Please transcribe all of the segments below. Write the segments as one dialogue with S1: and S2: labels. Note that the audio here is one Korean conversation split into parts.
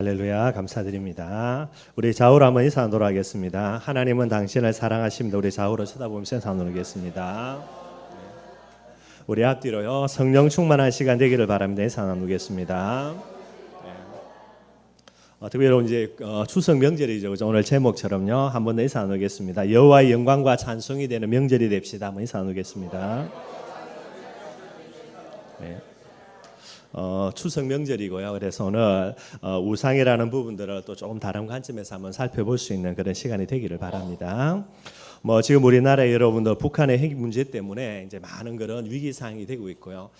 S1: 할렐루야, 감사드립니다. 우리 좌우로 한번 인사 나누도록 하겠습니다. 하나님은 당신을 사랑하십니다. 우리 좌우로 쳐다보면서 인사 나누겠습니다. 우리 앞뒤로요, 성령 충만한 시간 되기를 바랍니다. 인사 나누겠습니다. 특별히 이제 추석 명절이죠. 그죠? 오늘 제목처럼요, 한번 더 인사 나누겠습니다. 여호와의 영광과 찬송이 되는 명절이 됩시다. 한번 인사 나누겠습니다. 네. 추석 명절이고요. 그래서 오늘 우상이라는 부분들을 또 조금 다른 관점에서 한번 살펴볼 수 있는 그런 시간이 되기를 바랍니다. 지금 우리나라 여러분들 북한의 핵 문제 때문에 이제 많은 그런 위기 상황이 되고 있고요.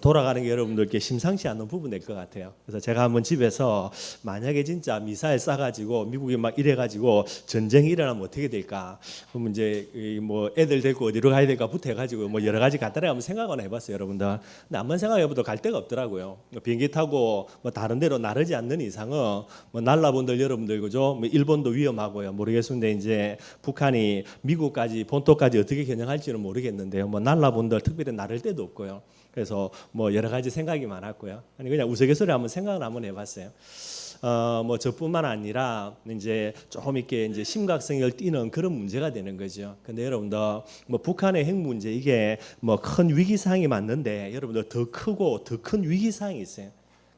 S1: 돌아가는 게 여러분들께 심상치 않은 부분일 것 같아요. 그래서 제가 한번 집에서 만약에 진짜 미사일 쏴가지고 미국이 막 이래가지고 전쟁이 일어나면 어떻게 될까? 그럼 이제 애들 데리고 어디로 가야 될까부터 해가지고 여러 가지 간단하게 한번 생각을 해봤어요, 여러분들. 근데 한번 생각해봐도 갈 데가 없더라고요. 비행기 타고 다른 데로 나르지 않는 이상은 날라본들 여러분들 그죠? 일본도 위험하고요. 모르겠습니다. 이제 북한이 미국까지 본토까지 어떻게 겨냥할지는 모르겠는데요. 날라본들 특별히 나를 데도 없고요. 그래서 여러 가지 생각이 많았고요. 아니 그냥 우스갯소리 한번 생각을 한번 해봤어요. 저뿐만 아니라 이제 조금 이렇게 이제 심각성을 띠는 그런 문제가 되는 거죠. 근데 여러분들 북한의 핵 문제 이게 큰 위기 상황이 맞는데 여러분들 더 크고 더 큰 위기 상황이 있어요.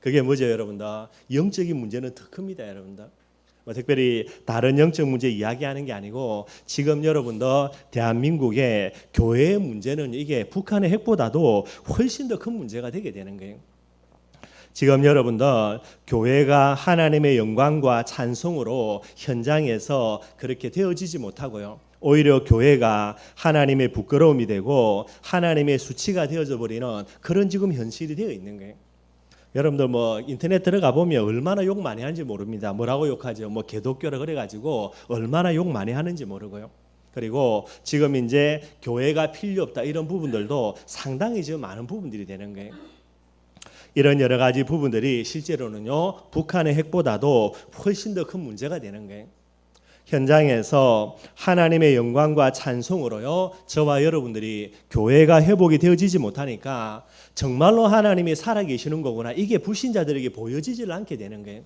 S1: 그게 뭐죠, 여러분들? 영적인 문제는 더 큽니다, 여러분들. 특별히 다른 영적 문제 이야기하는 게 아니고 지금 여러분들 대한민국의 교회의 문제는 이게 북한의 핵보다도 훨씬 더 큰 문제가 되게 되는 거예요. 지금 여러분들 교회가 하나님의 영광과 찬송으로 현장에서 그렇게 되어지지 못하고요. 오히려 교회가 하나님의 부끄러움이 되고 하나님의 수치가 되어져 버리는 그런 지금 현실이 되어 있는 거예요. 여러분들 인터넷 들어가 보면 얼마나 욕 많이 하는지 모릅니다. 뭐라고 욕하죠? 개독교라 그래가지고 얼마나 욕 많이 하는지 모르고요. 그리고 지금 이제 교회가 필요 없다 이런 부분들도 상당히 지금 많은 부분들이 되는 거예요. 이런 여러 가지 부분들이 실제로는요 북한의 핵보다도 훨씬 더 큰 문제가 되는 거예요. 현장에서 하나님의 영광과 찬송으로요 저와 여러분들이 교회가 회복이 되어지지 못하니까 정말로 하나님이 살아계시는 거구나 이게 불신자들에게 보여지질 않게 되는 거예요.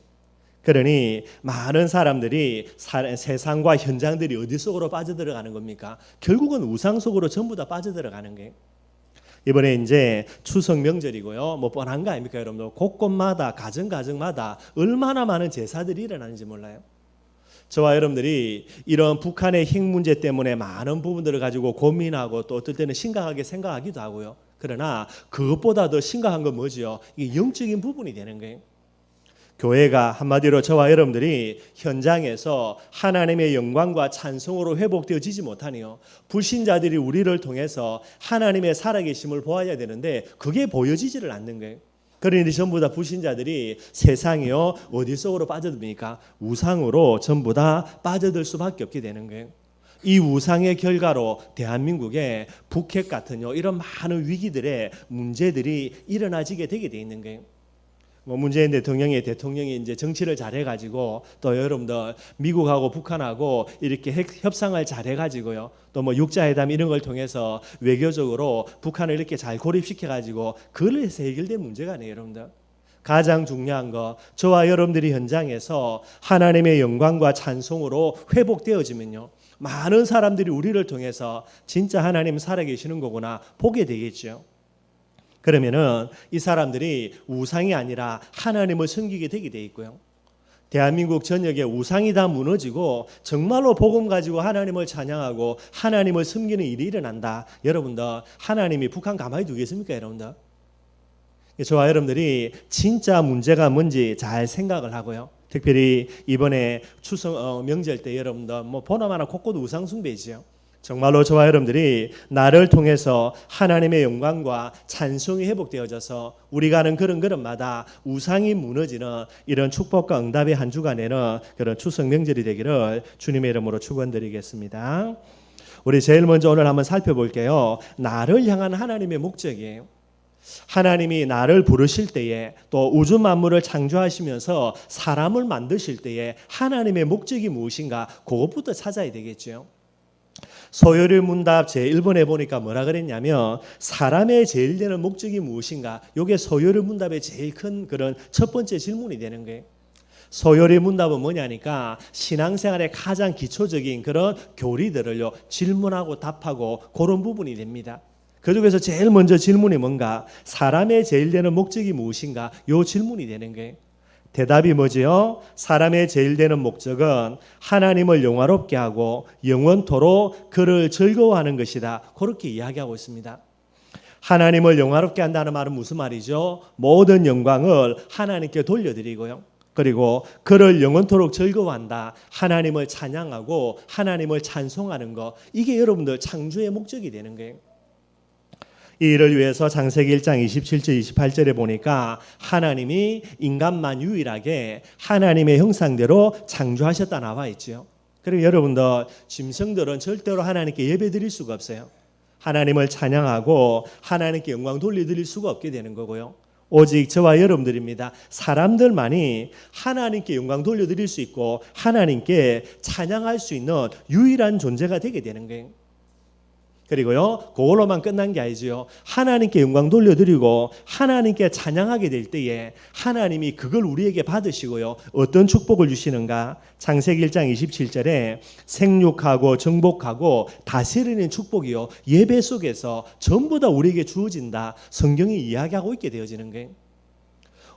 S1: 그러니 많은 사람들이 세상과 현장들이 어디 속으로 빠져들어가는 겁니까? 결국은 우상 속으로 전부 다 빠져들어가는 거예요. 이번에 이제 추석 명절이고요. 뻔한 거 아닙니까, 여러분들? 곳곳마다 가정마다 얼마나 많은 제사들이 일어나는지 몰라요. 저와 여러분들이 이런 북한의 핵 문제 때문에 많은 부분들을 가지고 고민하고 또 어떨 때는 심각하게 생각하기도 하고요. 그러나 그것보다 더 심각한 건 뭐지요? 이게 영적인 부분이 되는 거예요. 교회가 한마디로 저와 여러분들이 현장에서 하나님의 영광과 찬송으로 회복되어지지 못하니요. 불신자들이 우리를 통해서 하나님의 살아계심을 보아야 되는데 그게 보여지지를 않는 거예요. 그러니 전부 다 불신자들이 세상이요 어디 속으로 빠져듭니까? 우상으로 전부 다 빠져들 수밖에 없게 되는 거예요. 이 우상의 결과로 대한민국에 북핵 같은 이런 많은 위기들의 문제들이 일어나지게 되게 돼 있는 거예요. 문재인 대통령이 이제 정치를 잘해가지고 또 여러분들 미국하고 북한하고 이렇게 핵 협상을 잘해가지고요. 또 육자회담 이런 걸 통해서 외교적으로 북한을 이렇게 잘 고립시켜가지고 그걸로 해서 해결된 문제가 아니에요, 여러분들. 가장 중요한 거 저와 여러분들이 현장에서 하나님의 영광과 찬송으로 회복되어지면요. 많은 사람들이 우리를 통해서 진짜 하나님 살아계시는 거구나 보게 되겠죠. 그러면은 이 사람들이 우상이 아니라 하나님을 섬기게 되게 돼 있고요. 대한민국 전역에 우상이 다 무너지고 정말로 복음 가지고 하나님을 찬양하고 하나님을 섬기는 일이 일어난다. 여러분들 하나님이 북한 가만히 두겠습니까, 여러분들? 저와 여러분들이 진짜 문제가 뭔지 잘 생각을 하고요. 특별히 이번에 추석 명절 때 여러분들 보나마나 곳곳 우상 숭배지요. 정말로 저와 여러분들이 나를 통해서 하나님의 영광과 찬송이 회복되어져서 우리가 하는 그런 우상이 무너지는 이런 축복과 응답의 한 주가 되는 그런 추석 명절이 되기를 주님의 이름으로 축원드리겠습니다. 우리 제일 먼저 오늘 한번 살펴볼게요. 나를 향한 하나님의 목적이에요. 하나님이 나를 부르실 때에 또 우주 만물을 창조하시면서 사람을 만드실 때에 하나님의 목적이 무엇인가 그것부터 찾아야 되겠죠. 소요리 문답 제1번에 보니까 뭐라 그랬냐면 사람의 제일 되는 목적이 무엇인가? 이게 소요리 문답의 제일 큰 그런 첫 번째 질문이 되는 거예요. 소요리 문답은 뭐냐니까 신앙생활의 가장 기초적인 그런 교리들을요 질문하고 답하고 그런 부분이 됩니다. 그 중에서 제일 먼저 질문이 뭔가? 사람의 제일 되는 목적이 무엇인가? 요 질문이 되는 거예요. 대답이 뭐지요? 사람의 제일 되는 목적은 하나님을 영화롭게 하고 영원토록 그를 즐거워하는 것이다. 그렇게 이야기하고 있습니다. 하나님을 영화롭게 한다는 말은 무슨 말이죠? 모든 영광을 하나님께 돌려드리고요. 그리고 그를 영원토록 즐거워한다. 하나님을 찬양하고 하나님을 찬송하는 것. 이게 여러분들 창조의 목적이 되는 거예요. 이 일을 위해서 창세기 1장 27절 28절에 보니까 하나님이 인간만 유일하게 하나님의 형상대로 창조하셨다 나와 있죠. 그리고 여러분들 짐승들은 절대로 하나님께 예배드릴 수가 없어요. 하나님을 찬양하고 하나님께 영광 돌려드릴 수가 없게 되는 거고요. 오직 저와 여러분들입니다. 사람들만이 하나님께 영광 돌려드릴 수 있고 하나님께 찬양할 수 있는 유일한 존재가 되게 되는 거예요. 그리고요, 그걸로만 끝난 게 아니지요. 하나님께 영광 돌려드리고 하나님께 찬양하게 될 때에 하나님이 그걸 우리에게 받으시고요. 어떤 축복을 주시는가? 창세기 1장 27절에 생육하고 정복하고 다스리는 축복이요. 예배 속에서 전부 다 우리에게 주어진다. 성경이 이야기하고 있게 되어지는 거예요.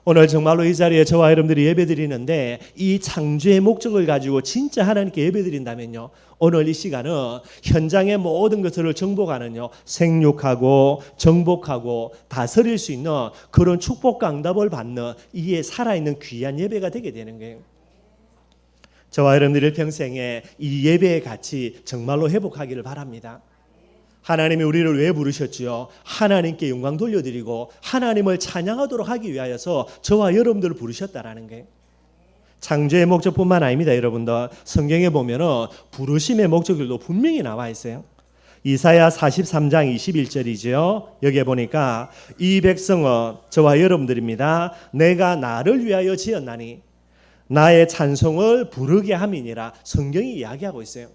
S1: 오늘 정말로 이 자리에 저와 여러분들이 예배드리는데 이 창조의 목적을 가지고 진짜 하나님께 예배드린다면요. 오늘 이 시간은 현장의 모든 것을 정복하는요. 생육하고 정복하고 다스릴 수 있는 그런 축복과 응답을 받는 이에 살아있는 귀한 예배가 되게 되는 거예요. 저와 여러분들의 평생에 이 예배의 가치 정말로 회복하기를 바랍니다. 하나님이 우리를 왜 부르셨지요? 하나님께 영광 돌려드리고 하나님을 찬양하도록 하기 위하여서 저와 여러분들을 부르셨다라는 게 창조의 목적뿐만 아닙니다. 여러분들 성경에 보면은 부르심의 목적들도 분명히 나와 있어요. 이사야 43장 21절이죠. 여기에 보니까 이 백성은 저와 여러분들입니다. 내가 나를 위하여 지었나니 나의 찬송을 부르게 함이니라. 성경이 이야기하고 있어요.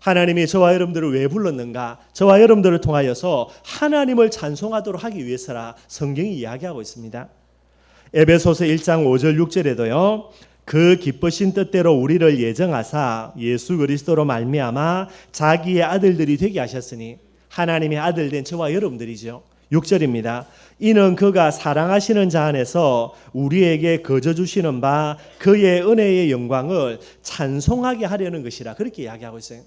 S1: 하나님이 저와 여러분들을 왜 불렀는가? 저와 여러분들을 통하여서 하나님을 찬송하도록 하기 위해서라 성경이 이야기하고 있습니다. 에베소서 1장 5절 6절에도요. 그 기쁘신 뜻대로 우리를 예정하사 예수 그리스도로 말미암아 자기의 아들들이 되게 하셨으니 하나님의 아들된 저와 여러분들이죠. 6절입니다. 이는 그가 사랑하시는 자 안에서 우리에게 거저 주시는 바 그의 은혜의 영광을 찬송하게 하려는 것이라 그렇게 이야기하고 있어요.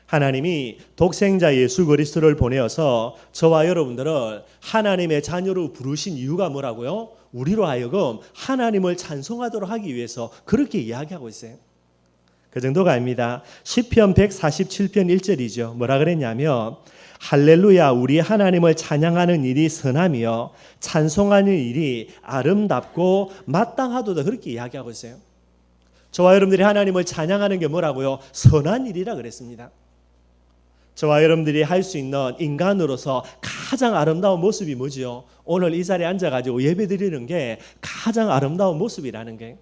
S1: 하나님이 독생자 예수 그리스도를 보내어서 저와 여러분들을 하나님의 자녀로 부르신 이유가 뭐라고요? 우리로 하여금 하나님을 찬송하도록 하기 위해서 그렇게 이야기하고 있어요. 그 정도가 아닙니다. 시편 147편 1절이죠. 뭐라 그랬냐면 할렐루야 우리 하나님을 찬양하는 일이 선함이요 찬송하는 일이 아름답고 마땅하도다 그렇게 이야기하고 있어요. 저와 여러분들이 하나님을 찬양하는 게 뭐라고요? 선한 일이라 그랬습니다. 저와 여러분들이 할 수 있는 인간으로서 가장 아름다운 모습이 뭐지요? 오늘 이 자리에 앉아가지고 예배드리는 게 가장 아름다운 모습이라는 게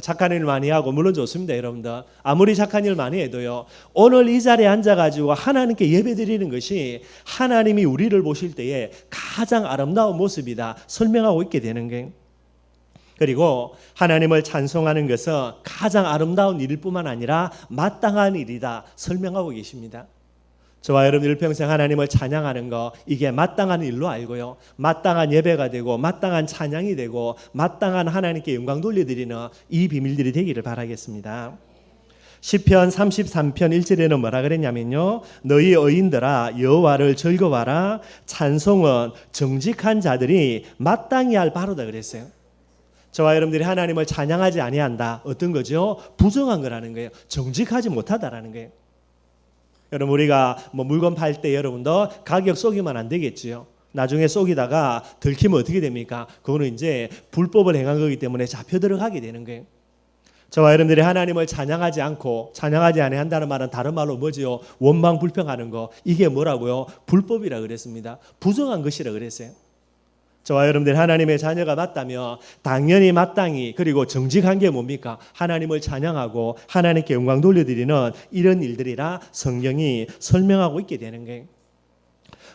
S1: 착한 일 많이 하고 물론 좋습니다. 여러분들 아무리 착한 일 많이 해도요 오늘 이 자리에 앉아가지고 하나님께 예배드리는 것이 하나님이 우리를 보실 때에 가장 아름다운 모습이다 설명하고 있게 되는 게 그리고 하나님을 찬송하는 것은 가장 아름다운 일일 뿐만 아니라 마땅한 일이다 설명하고 계십니다. 저와 여러분들 평생 하나님을 찬양하는 거 이게 마땅한 일로 알고요. 마땅한 예배가 되고 마땅한 찬양이 되고 마땅한 하나님께 영광 돌려드리는 이 비밀들이 되기를 바라겠습니다. 시편 33편 1절에는 뭐라 그랬냐면요. 너희 의인들아 여호와를 즐거워하라 찬송은 정직한 자들이 마땅히 할 바로다 그랬어요. 저와 여러분들이 하나님을 찬양하지 아니한다. 어떤 거죠? 부정한 거라는 거예요. 정직하지 못하다라는 거예요. 여러분 우리가 물건 팔 때 여러분들 가격 속이면 안 되겠지요. 나중에 속이다가 들키면 어떻게 됩니까? 그거는 이제 불법을 행한 거기 때문에 잡혀 들어가게 되는 거예요. 저와 여러분들이 하나님을 찬양하지 않고 찬양하지 아니한다는 말은 다른 말로 뭐지요? 원망 불평하는 거 이게 뭐라고요? 불법이라 그랬습니다. 부정한 것이라 그랬어요. 저와 여러분들 하나님의 자녀가 맞다면 당연히 마땅히 그리고 정직한 게 뭡니까? 하나님을 찬양하고 하나님께 영광 돌려드리는 이런 일들이라 성경이 설명하고 있게 되는 거예요.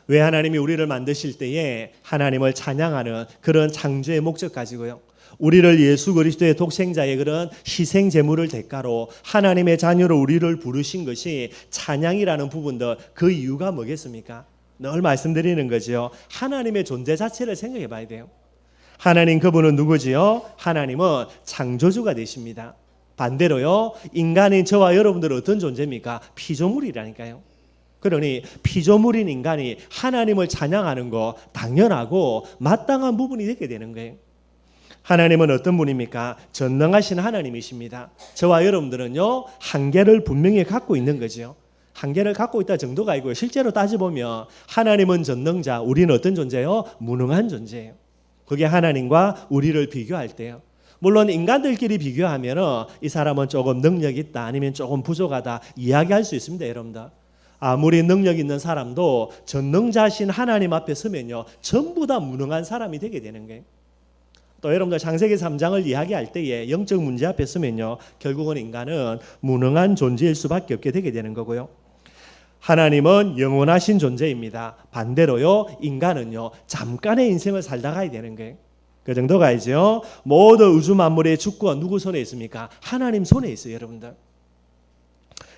S1: 왜 하나님이 우리를 만드실 때에 하나님을 찬양하는 그런 창조의 목적 가지고요. 우리를 예수 그리스도의 독생자의 그런 희생 제물을 대가로 하나님의 자녀로 우리를 부르신 것이 찬양이라는 부분들, 그 이유가 뭐겠습니까? 늘 말씀드리는 거죠. 하나님의 존재 자체를 생각해 봐야 돼요. 하나님 그분은 누구지요? 하나님은 창조주가 되십니다. 반대로요, 인간인 저와 여러분들은 어떤 존재입니까? 피조물이라니까요. 그러니 피조물인 인간이 하나님을 찬양하는 거 당연하고 마땅한 부분이 되게 되는 거예요. 하나님은 어떤 분입니까? 전능하신 하나님이십니다. 저와 여러분들은요, 한계를 분명히 갖고 있는 거죠. 한계를 갖고 있다 정도가 아니고요. 실제로 따져보면 하나님은 전능자, 우리는 어떤 존재예요? 무능한 존재예요. 그게 하나님과 우리를 비교할 때요. 물론 인간들끼리 비교하면 이 사람은 조금 능력 있다, 아니면 조금 부족하다 이야기할 수 있습니다. 여러분들. 아무리 능력 있는 사람도 전능자신 하나님 앞에 서면요, 전부 다 무능한 사람이 되게 되는 거예요. 또 여러분들 창세기 3장을 이야기할 때에 영적 문제 앞에 서면요, 결국은 인간은 무능한 존재일 수밖에 없게 되게 되는 거고요. 하나님은 영원하신 존재입니다. 반대로요, 인간은요, 잠깐의 인생을 살다 가야 되는 거예요. 그 정도가 아니죠. 모든 우주 만물의 주권 누구 손에 있습니까? 하나님 손에 있어요, 여러분들.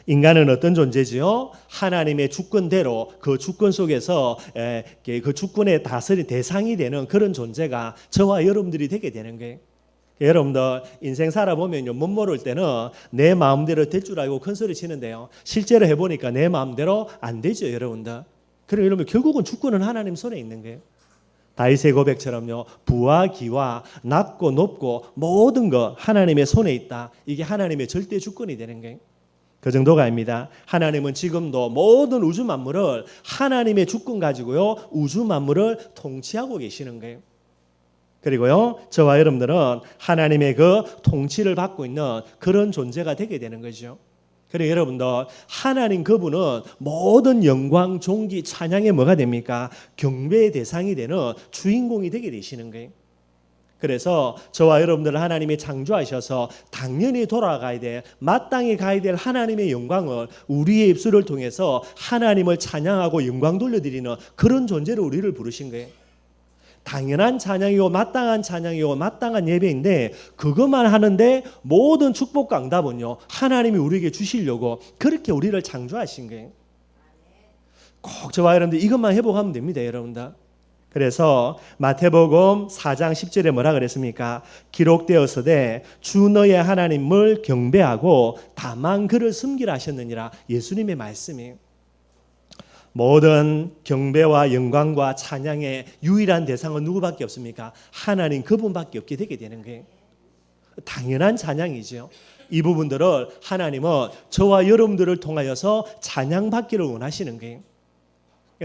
S1: 인간은 어떤 존재지요? 하나님의 주권대로 그 주권 속에서 그 주권의 다스린 대상이 되는 그런 존재가 저와 여러분들이 되게 되는 거예요. 여러분들 인생 살아보면요, 못 모를 때는 내 마음대로 될 줄 알고 큰 소리 치는데요, 실제로 해보니까 내 마음대로 안 되죠, 여러분들. 그럼 여러분 결국은 주권은 하나님 손에 있는 거예요. 다윗의 고백처럼요, 부와 기와 낮고 높고 모든 것 하나님의 손에 있다. 이게 하나님의 절대 주권이 되는 거예요. 그 정도가 아닙니다. 하나님은 지금도 모든 우주 만물을 하나님의 주권 가지고요, 우주 만물을 통치하고 계시는 거예요. 그리고요, 저와 여러분들은 하나님의 그 통치를 받고 있는 그런 존재가 되게 되는 거죠. 그리고 여러분들, 하나님 그분은 모든 영광, 존귀, 찬양의 뭐가 됩니까? 경배의 대상이 되는 주인공이 되게 되시는 거예요. 그래서 저와 여러분들을 하나님이 창조하셔서 당연히 돌아가야 될, 마땅히 가야 될 하나님의 영광을 우리의 입술을 통해서 하나님을 찬양하고 영광 돌려드리는 그런 존재로 우리를 부르신 거예요. 당연한 찬양이고 마땅한 찬양이고 마땅한 예배인데, 그것만 하는데 모든 축복과 응답은요, 하나님이 우리에게 주시려고 그렇게 우리를 창조하신 거예요. 꼭 저와 여러분들 이것만 회복하면 됩니다, 여러분들. 그래서 마태복음 4장 10절에 뭐라 그랬습니까? 기록되었으되 주 너의 하나님을 경배하고 다만 그를 섬기라 하셨느니라. 예수님의 말씀이에요. 모든 경배와 영광과 찬양의 유일한 대상은 누구밖에 없습니까? 하나님 그분밖에 없게 되게 되는 거예요. 당연한 찬양이죠. 이 부분들을 하나님은 저와 여러분들을 통하여서 찬양받기를 원하시는 거예요.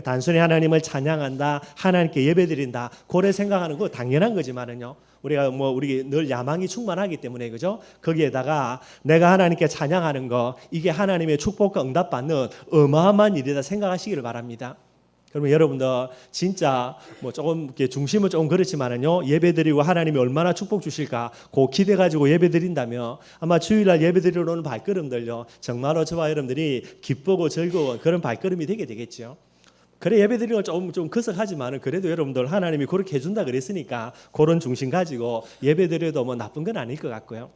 S1: 단순히 하나님을 찬양한다, 하나님께 예배드린다, 그래 생각하는 거 당연한 거지만은요, 우리 늘 야망이 충만하기 때문에, 그죠? 거기에다가 내가 하나님께 찬양하는 거, 이게 하나님의 축복과 응답받는 어마어마한 일이다 생각하시기를 바랍니다. 그러면 여러분들 진짜 조금 이렇게 중심은 조금 그렇지만은요, 예배드리고 하나님이 얼마나 축복 주실까 그 기대 가지고 예배드린다면 아마 주일날 예배드리러 오는 발걸음들요, 정말로 저와 여러분들이 기쁘고 즐거운 그런 발걸음이 되게 되겠죠. 그래, 예배드리는 건 좀 거석하지만은 그래도 여러분들 하나님이 그렇게 해준다 그랬으니까 그런 중심 가지고 예배드려도 뭐 나쁜 건 아닐 것 같고요.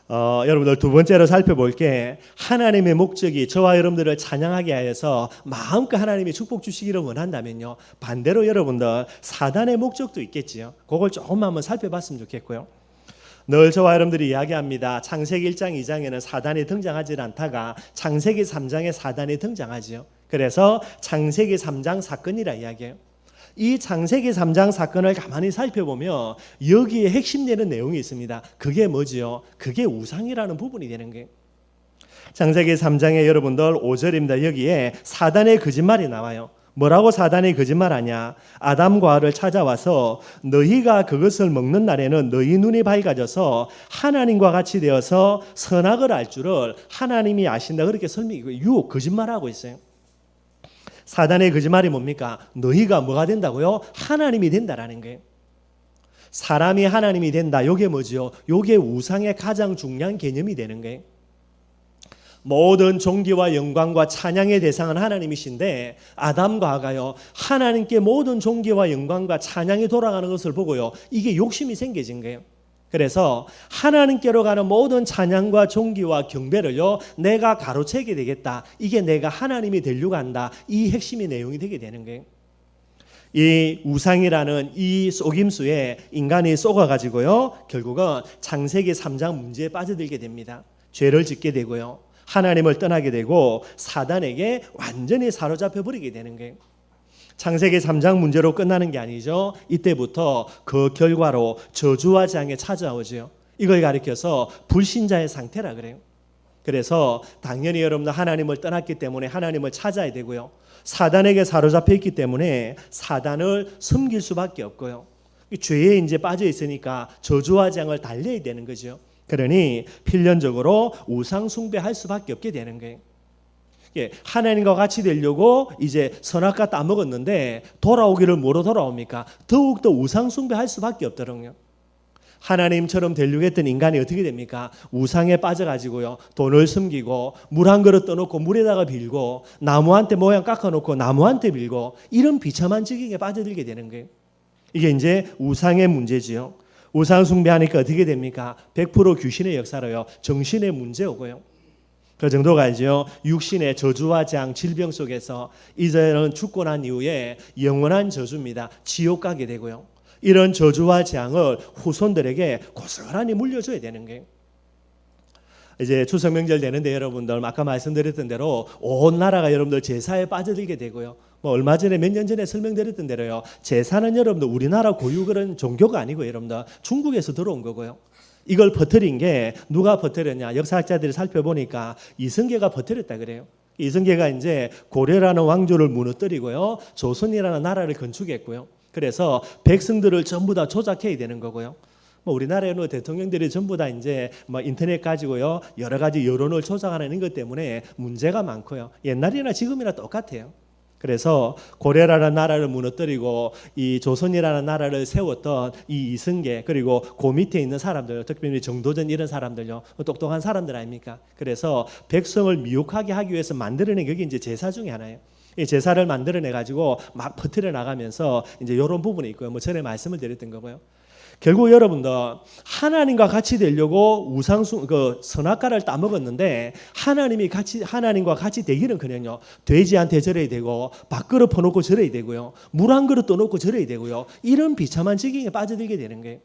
S1: 여러분들 두 번째로 살펴볼 게, 하나님의 목적이 저와 여러분들을 찬양하게 하여서 마음껏 하나님이 축복 주시기를 원한다면요, 반대로 여러분들 사단의 목적도 있겠지요. 그걸 조금 한번 살펴봤으면 좋겠고요. 늘 저와 여러분들이 이야기합니다. 창세기 1장 2장에는 사단이 등장하지 않다가 창세기 3장에 사단이 등장하지요. 그래서 창세기 3장 사건이라 이야기해요. 이 창세기 3장 사건을 가만히 살펴보면 여기에 핵심되는 내용이 있습니다. 그게 뭐지요? 그게 우상이라는 부분이 되는 거예요. 창세기 3장에 여러분들 5절입니다. 여기에 사단의 거짓말이 나와요. 뭐라고 사단이 거짓말하냐? 아담과 하와를 찾아와서 너희가 그것을 먹는 날에는 너희 눈이 밝아져서 하나님과 같이 되어서 선악을 알 줄을 하나님이 아신다, 그렇게 유혹 거짓말하고 있어요. 사단의 거짓말이 뭡니까? 너희가 뭐가 된다고요? 하나님이 된다라는 거예요. 사람이 하나님이 된다. 이게 뭐지요? 이게 우상의 가장 중요한 개념이 되는 거예요. 모든 존귀와 영광과 찬양의 대상은 하나님이신데 아담과 하가요 하나님께 모든 존귀와 영광과 찬양이 돌아가는 것을 보고요 이게 욕심이 생겨진 거예요. 그래서 하나님께로 가는 모든 찬양과 존귀와 경배를요 내가 가로채게 되겠다. 이게 내가 하나님이 되려고 한다. 이 핵심의 내용이 되게 되는 거예요. 이 우상이라는 이 속임수에 인간이 속아가지고요 결국은 창세기 3장 문제에 빠져들게 됩니다. 죄를 짓게 되고요 하나님을 떠나게 되고 사단에게 완전히 사로잡혀 버리게 되는 거예요. 창세기 3장 문제로 끝나는 게 아니죠. 이때부터 그 결과로 저주와 재앙이 찾아오죠. 이걸 가리켜서 불신자의 상태라 그래요. 그래서 당연히 여러분들 하나님을 떠났기 때문에 하나님을 찾아야 되고요. 사단에게 사로잡혀 있기 때문에 사단을 섬길 수밖에 없고요. 죄에 이제 빠져 있으니까 저주와 재앙을 달려야 되는 거죠. 그러니 필연적으로 우상 숭배할 수밖에 없게 되는 거예요. 하나님과 같이 되려고 이제 선악과 따먹었는데 돌아오기를 뭐로 돌아옵니까? 더욱더 우상 숭배할 수밖에 없더라고요. 하나님처럼 되려고 했던 인간이 어떻게 됩니까? 우상에 빠져가지고요 돈을 숨기고 물 한 그릇 떠놓고 물에다가 빌고 나무한테 모양 깎아놓고 나무한테 빌고 이런 비참한 지경에 빠져들게 되는 거예요. 이게 이제 우상의 문제지요. 우상 숭배하니까 어떻게 됩니까? 100% 귀신의 역사로요 정신의 문제 오고요. 그 정도가 이죠. 육신의 저주와 재앙, 질병 속에서 이제는 죽고 난 이후에 영원한 저주입니다. 지옥 가게 되고요. 이런 저주와 재앙을 후손들에게 고스란히 물려줘야 되는 거예요. 이제 추석 명절 되는데 여러분들 아까 말씀드렸던 대로 온 나라가 여러분들 제사에 빠져들게 되고요. 얼마 전에 몇 년 전에 설명드렸던 대로요. 제사는 여러분들 우리나라 고유 그런 종교가 아니고 여러분들 중국에서 들어온 거고요. 이걸 퍼뜨린 게 누가 퍼뜨렸냐? 역사학자들이 살펴보니까 이성계가 퍼뜨렸다 그래요. 이성계가 이제 고려라는 왕조를 무너뜨리고요. 조선이라는 나라를 건축했고요. 그래서 백성들을 전부 다 조작해야 되는 거고요. 우리나라에는 대통령들이 전부 다 이제 인터넷 가지고요. 여러 가지 여론을 조작하는 것 때문에 문제가 많고요. 옛날이나 지금이나 똑같아요. 그래서 고려라는 나라를 무너뜨리고 이 조선이라는 나라를 세웠던 이 이성계 그리고 그 밑에 있는 사람들 특별히 정도전 이런 사람들요 똑똑한 사람들 아닙니까? 그래서 백성을 미혹하게 하기 위해서 만들어낸 게 이제 제사 중에 하나예요. 이 제사를 만들어내 가지고 막 퍼뜨려 나가면서 이제 이런 부분이 있고요. 전에 말씀을 드렸던 거고요. 결국 여러분들 하나님과 같이 되려고 선악과를 따먹었는데 하나님과 같이 되기는커녕요 돼지한테 절해야 되고 밥그릇 퍼놓고 절해야 되고요 물 한 그릇 떠놓고 절해야 되고요 이런 비참한 지경에 빠져들게 되는 거예요.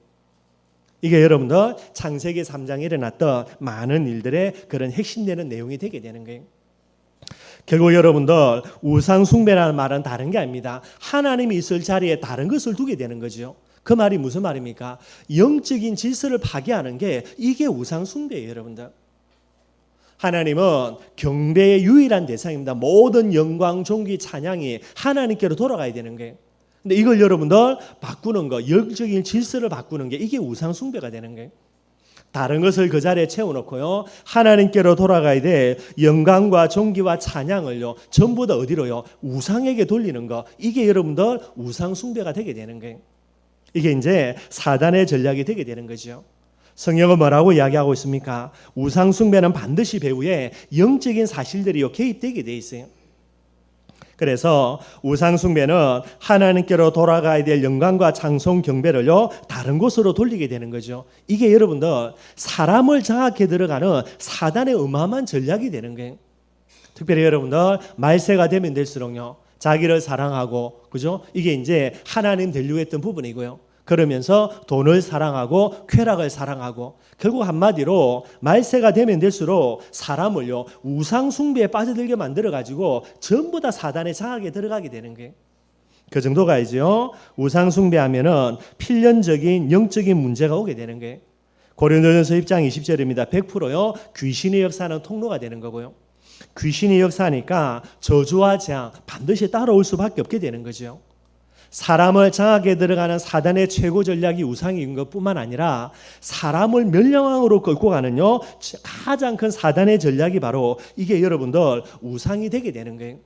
S1: 이게 여러분들 창세기 3장에 일어났던 많은 일들의 그런 핵심되는 내용이 되게 되는 거예요. 결국 여러분들 우상 숭배라는 말은 다른 게 아닙니다. 하나님이 있을 자리에 다른 것을 두게 되는 거죠. 그 말이 무슨 말입니까? 영적인 질서를 파괴하는 게 이게 우상 숭배예요, 여러분들. 하나님은 경배의 유일한 대상입니다. 모든 영광, 존귀, 찬양이 하나님께로 돌아가야 되는 거예요. 근데 이걸 여러분들 바꾸는 거, 영적인 질서를 바꾸는 게 이게 우상 숭배가 되는 거예요. 다른 것을 그 자리에 채워놓고요. 하나님께로 돌아가야 될 영광과 존귀와 찬양을요. 전부 다 어디로요? 우상에게 돌리는 거. 이게 여러분들 우상 숭배가 되게 되는 거예요. 이게 이제 사단의 전략이 되게 되는 거죠. 성경은 뭐라고 이야기하고 있습니까? 우상 숭배는 반드시 배후에 영적인 사실들이 개입되게 돼 있어요. 그래서 우상 숭배는 하나님께로 돌아가야 될 영광과 찬송 경배를요 다른 곳으로 돌리게 되는 거죠. 이게 여러분들 사람을 장악해 들어가는 사단의 어마어마한 전략이 되는 거예요. 특별히 여러분들 말세가 되면 될수록요 자기를 사랑하고 그죠? 이게 이제 하나님 되려고 했던 부분이고요. 그러면서 돈을 사랑하고 쾌락을 사랑하고 결국 한마디로 말세가 되면 될수록 사람을요 우상 숭배에 빠져들게 만들어 가지고 전부 다 사단의 장악에 들어가게 되는 거예요. 그 정도가 이죠. 우상 숭배하면은 필연적인 영적인 문제가 오게 되는 거예요. 고린도전서 10장 20절입니다. 100%요 귀신의 역사는 통로가 되는 거고요. 귀신이 역사하니까 저주와 재앙 반드시 따라올 수밖에 없게 되는 거죠. 사람을 장악에 들어가는 사단의 최고 전략이 우상인 것뿐만 아니라 사람을 멸망으로 끌고 가는요 가장 큰 사단의 전략이 바로 이게 여러분들 우상이 되게 되는 거예요.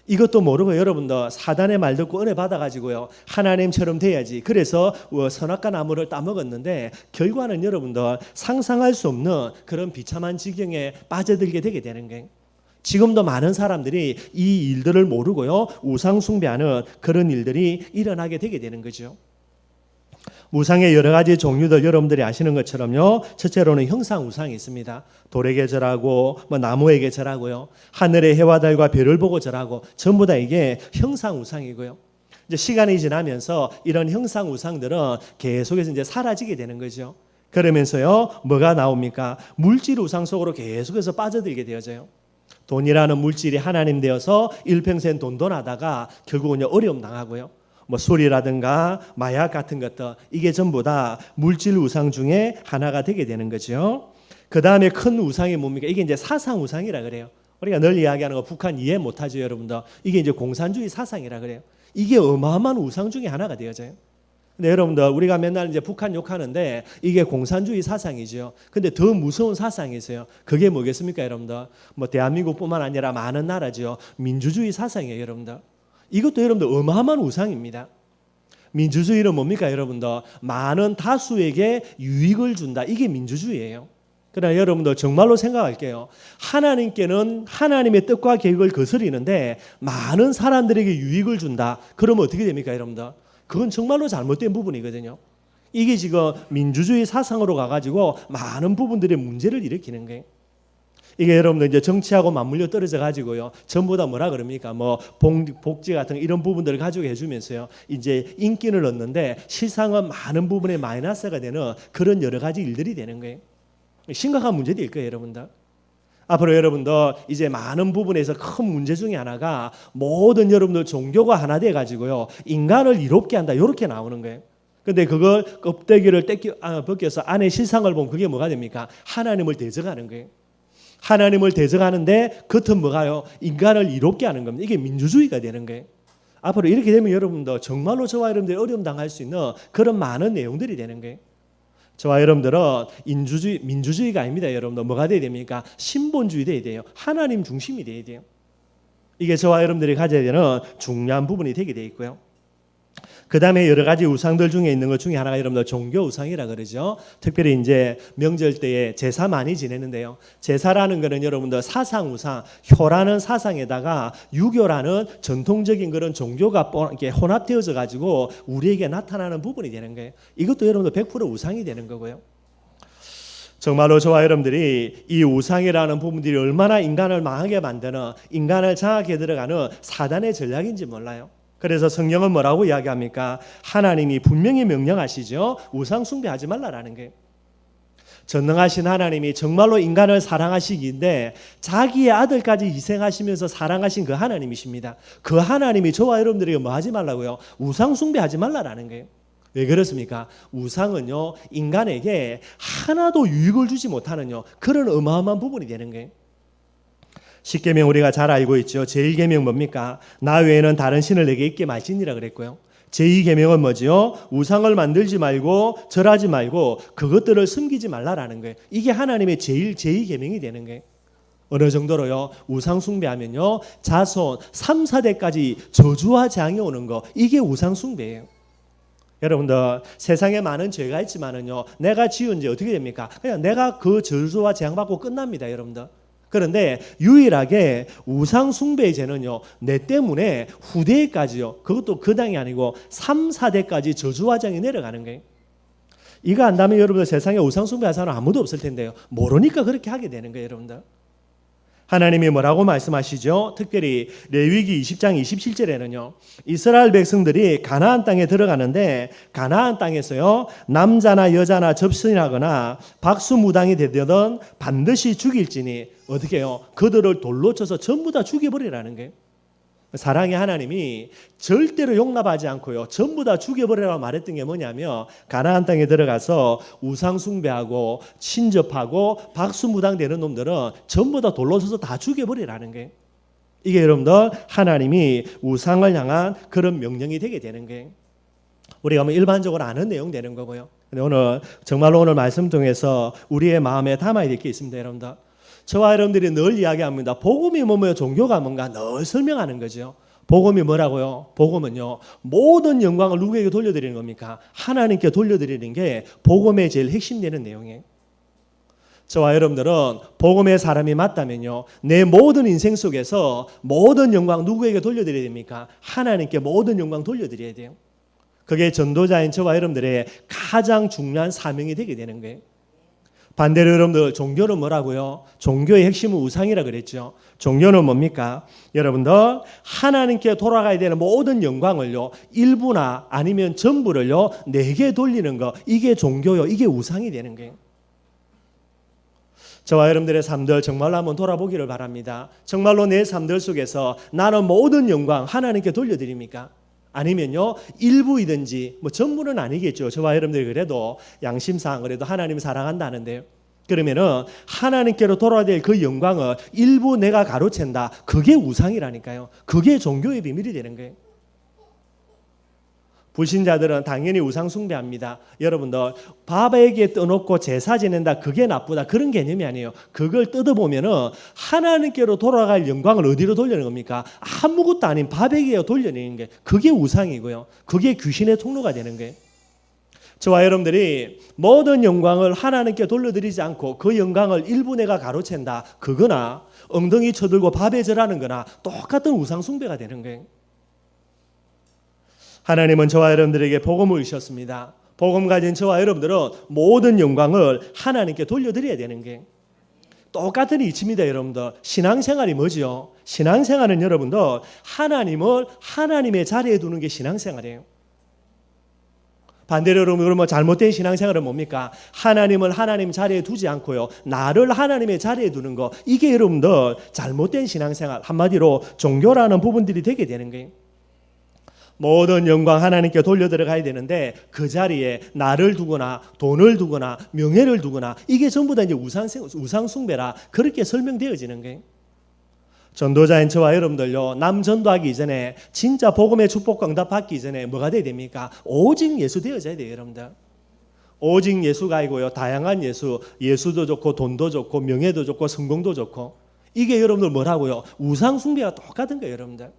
S1: 이것도 모르고 여러분들 사단의 말 듣고 은혜 받아가지고요 하나님처럼 돼야지 그래서 선악과 나무를 따먹었는데 결과는 여러분들 상상할 수 없는 그런 비참한 지경에 빠져들게 되게 되는 거예요. 지금도 많은 사람들이 이 일들을 모르고요 우상 숭배하는 그런 일들이 일어나게 되게 되는 거죠. 우상의 여러 가지 종류들 여러분들이 아시는 것처럼요. 첫째로는 형상 우상이 있습니다. 돌에게 절하고 나무에게 절하고요. 하늘의 해와 달과 별을 보고 절하고 전부 다 이게 형상 우상이고요. 이제 시간이 지나면서 이런 형상 우상들은 계속해서 이제 사라지게 되는 거죠. 그러면서요. 뭐가 나옵니까? 물질 우상 속으로 계속해서 빠져들게 되어져요. 돈이라는 물질이 하나님 되어서 일평생 돈돈하다가 결국은 어려움 당하고요. 술이라든가 마약 같은 것들 이게 전부 다 물질 우상 중에 하나가 되게 되는 거죠. 그 다음에 큰 우상이 뭡니까? 이게 이제 사상 우상이라 그래요. 우리가 늘 이야기하는 거 북한 이해 못하죠, 여러분들. 이게 이제 공산주의 사상이라 그래요. 이게 어마어마한 우상 중에 하나가 되어져요. 근데 여러분들 우리가 맨날 이제 북한 욕하는데 이게 공산주의 사상이죠. 근데 더 무서운 사상이 있어요. 그게 뭐겠습니까, 여러분들? 대한민국뿐만 아니라 많은 나라죠. 민주주의 사상이에요, 여러분들. 이것도 여러분들 어마어마한 우상입니다. 민주주의는 뭡니까, 여러분들? 많은 다수에게 유익을 준다. 이게 민주주의예요. 그러나 여러분들 정말로 생각할게요. 하나님께는 하나님의 뜻과 계획을 거스리는데 많은 사람들에게 유익을 준다. 그러면 어떻게 됩니까, 여러분들? 그건 정말로 잘못된 부분이거든요. 이게 지금 민주주의 사상으로 가가지고 많은 부분들의 문제를 일으키는 거예요. 이게 여러분들 이제 정치하고 맞물려 떨어져 가지고요. 전부 다 뭐라 그럽니까? 복지 같은 이런 부분들을 가지고 해주면서요. 이제 인기를 얻는데 실상은 많은 부분에 마이너스가 되는 그런 여러 가지 일들이 되는 거예요. 심각한 문제될 거예요, 여러분들. 앞으로 여러분들 이제 많은 부분에서 큰 문제 중에 하나가 모든 여러분들 종교가 하나 돼 가지고요. 인간을 이롭게 한다. 이렇게 나오는 거예요. 근데 그걸 껍데기를 벗겨서 안에 실상을 보면 그게 뭐가 됩니까? 하나님을 대적하는 거예요. 하나님을 대적하는데 겉은 뭐가요? 인간을 이롭게 하는 겁니다. 이게 민주주의가 되는 거예요. 앞으로 이렇게 되면 여러분들 정말로 저와 여러분들이 어려움 당할 수 있는 그런 많은 내용들이 되는 거예요. 저와 여러분들은 민주주의가 아닙니다. 여러분들 뭐가 돼야 됩니까? 신본주의 돼야 돼요. 하나님 중심이 돼야 돼요. 이게 저와 여러분들이 가져야 되는 중요한 부분이 되게 돼 있고요. 그 다음에 여러 가지 우상들 중에 있는 것 중에 하나가 여러분들 종교 우상이라 그러죠. 특별히 이제 명절 때에 제사 많이 지내는데요. 제사라는 거는 여러분들 사상 우상, 효라는 사상에다가 유교라는 전통적인 그런 종교가 이렇게 혼합되어져 가지고 우리에게 나타나는 부분이 되는 거예요. 이것도 여러분들 100% 우상이 되는 거고요. 정말로 저와 여러분들이 이 우상이라는 부분들이 얼마나 인간을 망하게 만드는, 인간을 장악해 들어가는 사단의 전략인지 몰라요. 그래서 성경은 뭐라고 이야기합니까? 하나님이 분명히 명령하시죠. 우상 숭배하지 말라라는 거예요. 전능하신 하나님이 정말로 인간을 사랑하시기인데 자기의 아들까지 희생하시면서 사랑하신 그 하나님이십니다. 그 하나님이 저와 여러분들에게 뭐 하지 말라고요? 우상 숭배하지 말라라는 거예요. 왜 그렇습니까? 우상은요 인간에게 하나도 유익을 주지 못하는 그런 어마어마한 부분이 되는 거예요. 10계명 우리가 잘 알고 있죠. 제1계명 뭡니까? 나 외에는 다른 신을 내게 있게 말지니라 그랬고요. 제2계명은 뭐지요? 우상을 만들지 말고 절하지 말고 그것들을 숨기지 말라라는 거예요. 이게 하나님의 제2계명이 되는 거예요. 어느 정도로요? 우상 숭배하면요 자손 3, 4대까지 저주와 재앙이 오는 거, 이게 우상 숭배예요. 여러분들 세상에 많은 죄가 있지만은요 내가 지은 죄 어떻게 됩니까? 그냥 내가 그 저주와 재앙 받고 끝납니다, 여러분들. 그런데 유일하게 우상 숭배의 죄는요 내 때문에 후대까지요, 그것도 그 당이 아니고 3, 4대까지 저주와 재앙이 내려가는 거예요. 이거 안다면 여러분들 세상에 우상 숭배하는 사람 아무도 없을 텐데요, 모르니까 그렇게 하게 되는 거예요, 여러분들. 하나님이 뭐라고 말씀하시죠? 특별히 레위기 20장 27절에는요. 이스라엘 백성들이 가나안 땅에 들어가는데 가나안 땅에서요. 남자나 여자나 접신하거나 박수무당이 되든 반드시 죽일지니 어떻게 해요? 그들을 돌로 쳐서 전부 다 죽여버리라는 거예요. 사랑의 하나님이 절대로 용납하지 않고요 전부 다 죽여버리라고 말했던 게 뭐냐면 가나안 땅에 들어가서 우상 숭배하고 신접하고 박수무당 되는 놈들은 전부 다 돌로 쳐서 다 죽여버리라는 거예요. 이게 여러분들 하나님이 우상을 향한 그런 명령이 되게 되는 거예요. 우리가 일반적으로 아는 내용 되는 거고요. 근데 오늘 정말로 오늘 말씀 통해서 우리의 마음에 담아야 될 게 있습니다, 여러분들. 저와 여러분들이 늘 이야기합니다. 복음이 뭐며 종교가 뭔가 늘 설명하는 거죠. 복음이 뭐라고요? 복음은요, 모든 영광을 누구에게 돌려드리는 겁니까? 하나님께 돌려드리는 게 복음의 제일 핵심되는 내용이에요. 저와 여러분들은 복음의 사람이 맞다면요, 내 모든 인생 속에서 모든 영광 누구에게 돌려드려야 됩니까? 하나님께 모든 영광 돌려드려야 돼요. 그게 전도자인 저와 여러분들의 가장 중요한 사명이 되게 되는 거예요. 반대로 여러분들, 종교는 뭐라고요? 종교의 핵심은 우상이라 그랬죠. 종교는 뭡니까? 여러분들, 하나님께 돌아가야 되는 모든 영광을요, 일부나 아니면 전부를요, 내게 돌리는 거, 이게 종교요, 이게 우상이 되는 거예요. 저와 여러분들의 삶들 정말로 한번 돌아보기를 바랍니다. 정말로 내 삶들 속에서 나는 모든 영광 하나님께 돌려드립니까? 아니면요, 일부이든지 뭐 전부는 아니겠죠. 저와 여러분들이 그래도 양심상 그래도 하나님 사랑한다는데요. 그러면은 하나님께로 돌아야 될 그 영광을 일부 내가 가로챈다. 그게 우상이라니까요. 그게 종교의 비밀이 되는 거예요. 불신자들은 당연히 우상 숭배합니다. 여러분들, 바베기에 떠놓고 제사 지낸다, 그게 나쁘다, 그런 개념이 아니에요. 그걸 뜯어보면은 하나님께로 돌아갈 영광을 어디로 돌리는 겁니까? 아무것도 아닌 바베기에 돌려내는 게, 그게 우상이고요. 그게 귀신의 통로가 되는 거예요. 저와 여러분들이 모든 영광을 하나님께 돌려드리지 않고 그 영광을 일부 내가 가로챈다, 그거나 엉덩이 쳐들고 밥에 절하는 거나 똑같은 우상 숭배가 되는 거예요. 하나님은 저와 여러분들에게 복음을 주셨습니다. 복음 가진 저와 여러분들은 모든 영광을 하나님께 돌려드려야 되는 게 똑같은 이치입니다. 여러분들, 신앙생활이 뭐죠? 신앙생활은 여러분들, 하나님을 하나님의 자리에 두는 게 신앙생활이에요. 반대로 여러분, 그러면 잘못된 신앙생활은 뭡니까? 하나님을 하나님 자리에 두지 않고요, 나를 하나님의 자리에 두는 거, 이게 여러분들 잘못된 신앙생활, 한마디로 종교라는 부분들이 되게 되는 거예요. 모든 영광 하나님께 돌려 들어가야 되는데 그 자리에 나를 두거나 돈을 두거나 명예를 두거나, 이게 전부 다 이제 우상 숭배라 그렇게 설명되어지는 거예요. 전도자인 저와 여러분들요, 남 전도하기 이전에, 진짜 복음의 축복과 응답 받기 이전에 뭐가 돼야 됩니까? 오직 예수 되어져야 돼요. 여러분들, 오직 예수가 아니고요, 다양한 예수, 예수도 좋고 돈도 좋고 명예도 좋고 성공도 좋고, 이게 여러분들 뭐라고요? 우상 숭배와 똑같은 거예요. 여러분들,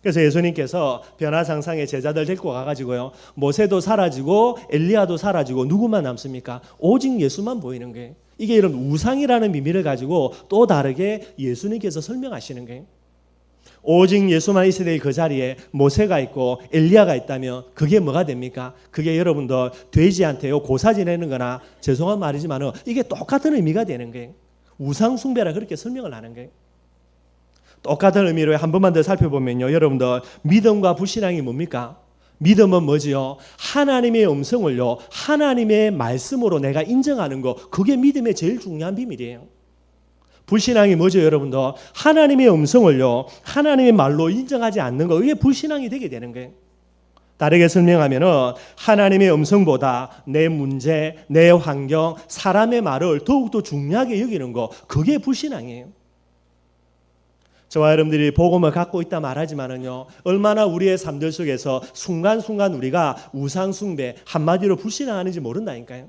S1: 그래서 예수님께서 변화상상의 제자들 데리고 가가지고요, 모세도 사라지고 엘리야도 사라지고 누구만 남습니까? 오직 예수만 보이는 거예요. 이게 여러분 우상이라는 비밀을 가지고 또 다르게 예수님께서 설명하시는 거예요. 오직 예수만 있어야 될 그 자리에 모세가 있고 엘리야가 있다면 그게 뭐가 됩니까? 그게 여러분들 돼지한테요 고사 지내는 거나, 죄송한 말이지만 이게 똑같은 의미가 되는 거예요. 우상 숭배라 그렇게 설명을 하는 거예요. 똑같은 의미로 한 번만 더 살펴보면요, 여러분들, 믿음과 불신앙이 뭡니까? 믿음은 뭐지요? 하나님의 음성을요, 하나님의 말씀으로 내가 인정하는 거, 그게 믿음의 제일 중요한 비밀이에요. 불신앙이 뭐죠, 여러분들? 하나님의 음성을요, 하나님의 말로 인정하지 않는 거, 이게 불신앙이 되게 되는 거예요. 다르게 설명하면은 하나님의 음성보다 내 문제, 내 환경, 사람의 말을 더욱더 중요하게 여기는 거, 그게 불신앙이에요. 저와 여러분들이 복음을 갖고 있다 말하지만은요, 얼마나 우리의 삶들 속에서 순간순간 우리가 우상 숭배, 한마디로 불신앙하는지 모른다니까요.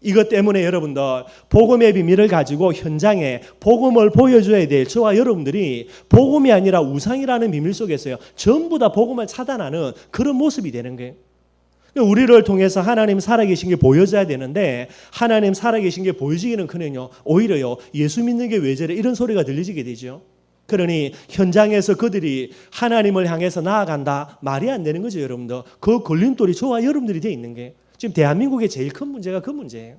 S1: 이것 때문에 여러분들, 복음의 비밀을 가지고 현장에 복음을 보여줘야 될 저와 여러분들이 복음이 아니라 우상이라는 비밀 속에서요, 전부 다 복음을 차단하는 그런 모습이 되는 거예요. 우리를 통해서 하나님 살아계신 게 보여져야 되는데, 하나님 살아계신 게 보여지기는커녕 오히려요, 예수 믿는 게 왜 저래, 이런 소리가 들리게 되죠. 그러니 현장에서 그들이 하나님을 향해서 나아간다, 말이 안 되는 거죠. 여러분들, 그 걸림돌이 저와 여러분들이 돼 있는 게 지금 대한민국의 제일 큰 문제가 그 문제예요.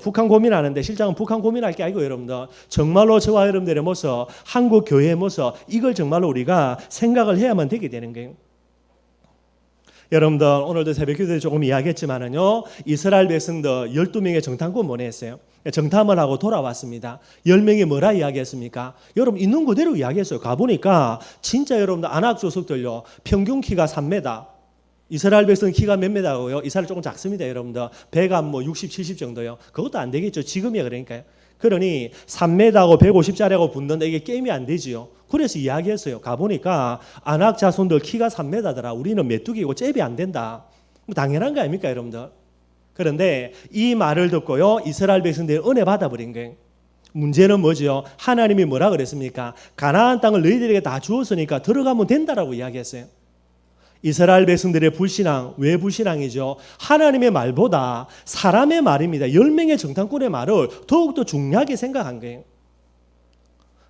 S1: 북한 고민하는데 실장은 북한 고민할 게 아니고, 여러분들, 정말로 저와 여러분들의 모습, 한국 교회의 모습, 이걸 정말로 우리가 생각을 해야만 되게 되는 거예요. 여러분들, 오늘도 새벽기도에 조금 이야기했지만은요, 이스라엘 백성들 12명의 정탐꾼 보냈어요. 정탐을 하고 돌아왔습니다. 10명이 뭐라 이야기했습니까? 여러분, 있는 그대로 이야기했어요. 가보니까 진짜 여러분들 아낙 족속들요, 평균 키가 3m, 이스라엘 백성 키가 몇 메다고요? 이스라엘 조금 작습니다. 여러분들, 배가 뭐 60, 70 정도요. 그것도 안 되겠죠. 지금이야. 그러니까요. 그러니 3m하고 150짜리하고 붙는데 이게 게임이 안 되지요. 그래서 이야기했어요. 가보니까 아낙 자손들 키가 3m더라. 우리는 메뚜기고 잽이 안 된다. 뭐 당연한 거 아닙니까, 여러분들? 그런데 이 말을 듣고요, 이스라엘 백성들이 은혜 받아버린 거예요. 문제는 뭐죠? 하나님이 뭐라 그랬습니까? 가나안 땅을 너희들에게 다 주었으니까 들어가면 된다라고 이야기했어요. 이스라엘 백성들의 불신앙, 왜 불신앙이죠? 하나님의 말보다 사람의 말입니다. 10명의 정탐꾼의 말을 더욱더 중요하게 생각한 거예요.